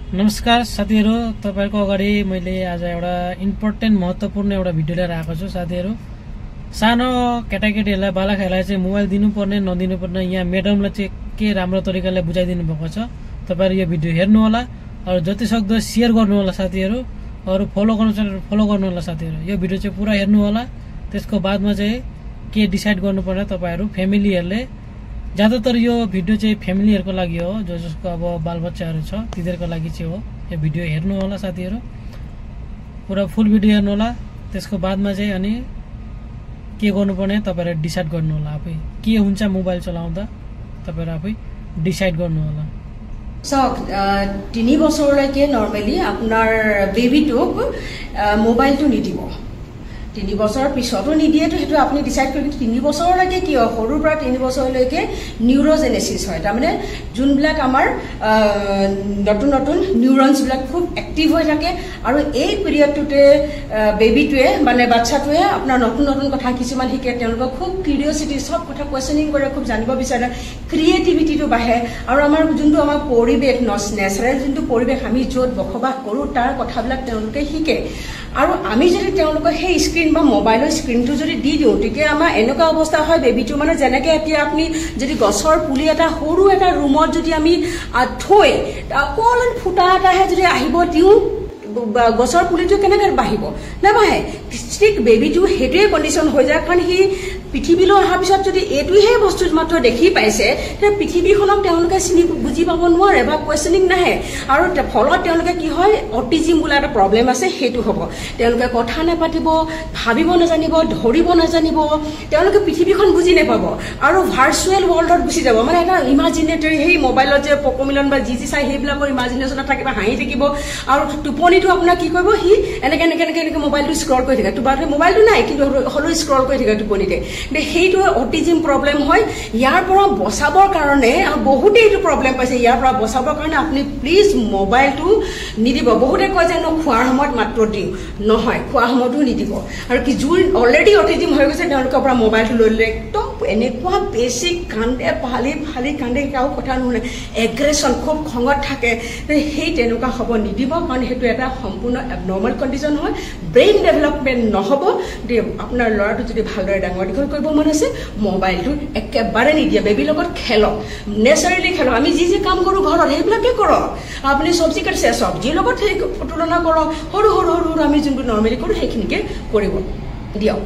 नमस्कार साथीहरु, तपाईहरुको अगाडि मैले आज एउटा इम्पोर्टेन्ट महत्त्वपूर्ण एउटा भिडियो लिएर आएको छु। साथीहरु, सानो केटाकेटीहरुलाई बालकहरुलाई चाहिँ मोबाइल दिनुपर्ने नदिनुपर्ने यहाँ म्याडमले चाहिँ के राम्रो तरिकाले बुझाइदिनु भएको छ। तपाईहरु यो भिडियो हेर्नु होला र जति सक्दो शेयर गर्नु होला साथीहरु, अरु फलो गर्नु होला साथीहरु। यो भिडियो चाहिँ पुरा हेर्नु होला। त्यसको बादमा चाहिँ के डिसाइड गर्नुपर्ने तपाईहरु फ्यामिलीहरुले। ज्यादातर यो भिडियो चाहिँ फ्यामिलीहरुको लागि हो, जसको अब बालबच्चाहरु छ तिनीहरुको लागि चाहिँ हो। यो भिडियो हेर्नु होला साथीहरु, पुरा फुल भिडियो हेर्नु होला। त्यसको बादमा चाहिँ अनि के गर्नुपर्ने तपाईहरु डिसाइड गर्नु होला। आफै के हुन्छ मोबाइल चलाउँदा तपाईहरु आफै डिसाइड गर्नु होला। চাওক 3 বছৰলৈকে নৰমালি আপোনাৰ বেবিটোক মোবাইলটো নিদিব। 3 বছৰৰ পিছতো নিদিয়েতো সেইটো আপুনি ডিসাইড কৰি 3 বছৰলৈকে কিয় সৰুৰ পৰা 3 বছৰলৈকে নিউৰোজেনেসিস হয়। তাৰমানে যোনবিলাক আমাৰ নতুন নতুন নিউৰনছ বিলাক খুব এক্টিভ হৈ থাকে আৰু এই পিৰিয়ডটোতে বেবিটোৱে মানে বাচ্চাটোৱে আপোনাৰ নতুন নতুন কথা কিছুমান শিকে। তেওঁলোকক খুব কিউৰিয়চিটি সব কথা কোৱেশ্চনিং কৰে, খুব জানিব বিচাৰে, ক্ৰিয়েটিভিটিটো বাঢ়ে আৰু আমাৰ যোনটো আমাৰ পৰিৱেশ নেচাৰেল যোনটো পৰিৱেশ আমি য'ত বসবাস কৰোঁ তাৰ কথাবিলাক তেওঁলোকে শিকে। আৰু আমি যদি তেওঁলোকক সেই স্ক্ৰীন বা মোবাইলৰ স্ক্ৰীনটো যদি দি দিওঁ তেতিয়া আমাৰ এনেকুৱা অৱস্থা হয় বেবিটো মানে যেনেকৈ এতিয়া আপুনি যদি গছৰ পুলি এটা সৰু এটা ৰুমত যদি আমি থৈ অকণমান ফুটা এটাহে যদি আহিব দিওঁ গছৰ পুলিটো কেনেকৈ বাঢ়িব? নাবাঢ়ে। ঠিক বেবিটো সেইটোৱে কণ্ডিশ্যন হৈ যায়, কাৰণ সি পৃথিৱীলৈ অহাৰ পিছত যদি এইটোহে বস্তু মাত্ৰ দেখি পাইছে তেতিয়া পৃথিৱীখনক তেওঁলোকে চিনি বুজি পাব নোৱাৰে বা কুৱেশ্যনিং নাহে। আৰু ফলত তেওঁলোকে কি হয় অটিজিম বোলা এটা প্ৰব্লেম আছে সেইটো হ'ব। তেওঁলোকে কথা নাপাতিব, ভাবিব নাজানিব, ধৰিব নাজানিব, তেওঁলোকে পৃথিৱীখন বুজি নাপাব আৰু ভাৰ্চুৱেল ৱৰ্ল্ডত গুচি যাব। মানে এটা ইমাজিনেটৰী সেই মোবাইলত যে পকমিলন বা যি চাই সেইবিলাকৰ ইমাজিনেশ্যনত থাকিব, হাঁহি থাকিব আৰু টোপনিটো আপোনাৰ কি কৰিব সি এনেকে এনেকে এনেকে এনেকে মোবাইলটো স্ক্ৰল কৰি থাকে। মোবাইলটো নাই কিন্তু হ'লেও স্ক্ৰল কৰি থাকে টোপনিতে। সেইটো অটিজিম প্ৰব্লেম হয়। ইয়াৰ পৰা বচাবৰ কাৰণে আৰু বহুতে এইটো প্ৰব্লেম পাইছে। ইয়াৰ পৰা বচাবৰ কাৰণে আপুনি প্লিজ মোবাইলটো নিদিব। বহুতে কয় যে খোৱাৰ সময়ত মাত্ৰ দিওঁ, নহয় খোৱাৰ সময়তো নিদিব। আৰু কি যোন অলৰেডি অটিজিম হৈ গৈছে তেওঁলোকৰ পৰা মোবাইলটো লৈ ল'লে একদম এনেকুৱা বেছি কান্দে, ফালি ফালি কান্দে, কাৰো কথা নুশুনে, এগ্ৰেছন খুব খঙত থাকে। সেই তেনেকুৱা হ'ব নিদিব, কাৰণ সেইটো এটা সম্পূৰ্ণ এবনৰ্মেল কণ্ডিশ্যন হয়। ব্ৰেইন ডেভেলপমেণ্ট নহ'ব। আপোনাৰ ল'ৰাটো যদি ভালদৰে ডাঙৰ দীঘল কৰিব মন আছে মোবাইলটো একেবাৰে নিদিয়ে। বেবীৰ লগত খেলক, নেচাৰেলি খেলক। আমি যি যি কাম কৰোঁ ঘৰত সেইবিলাকে কৰক। আপুনি চব্জি কাটিছে চব্জিৰ লগত সেই তুলনা কৰক। সৰু সৰু সৰু সৰু আমি যোনটো নৰ্মেলি কৰোঁ সেইখিনিকে কৰিব দিয়ক।